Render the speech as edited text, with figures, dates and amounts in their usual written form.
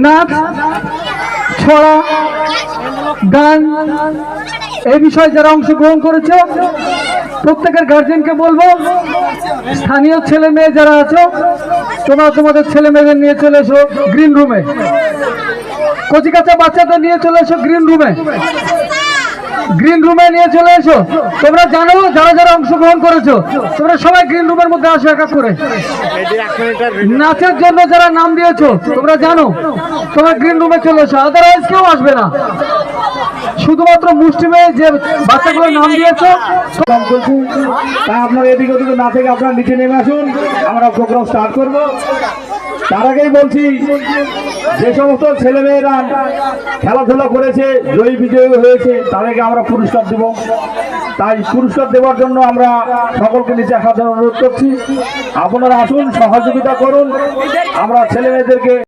নাচ, ছড়া, গান এই বিষয়ে যারা অংশগ্রহণ করেছে প্রত্যেকের গার্জেনকে বলবো, স্থানীয় ছেলে মেয়ে যারা আছো তোমরা তোমাদের ছেলে মেয়েদের নিয়ে চলে এসো গ্রিন রুমে, কচিকাচা বাচ্চাদের নিয়ে চলে এসো গ্রিন রুমে, গ্রিন রুমে নিয়ে চলে এসো। তোমরা জানো যারা যারা অংশগ্রহণ করেছো তোমরা সবাই গ্রিন রুমের মধ্যে আসো এক এক করে। নাচের জন্য যারা নাম দিয়েছো তোমরা জানো, তোমরা গ্রিন রুমে চলে এসো, আদারওয়াইজ কেউ আসবে না। শুধুমাত্র মুষ্টিমে যে বাচ্চাগুলোর নাম দিয়েছো তাই আপনারা এদিকে ওদিকে না থেকে আপনারা নিচে নেমে আসুন, আমরা প্রোগ্রাম স্টার্ট করব। তার আগেই বলছি, যে সমস্ত ছেলেমেয়েরা খেলাধুলা করেছে, জয়ী বিজয়ী হয়েছে, তাদেরকে আমরা পুরস্কার দেব। তাই পুরস্কার দেওয়ার জন্য আমরা সকলকে নিচে আসার জন্য অনুরোধ করছি। আপনারা আসুন, সহযোগিতা করুন, আমরা ছেলেমেয়েদেরকে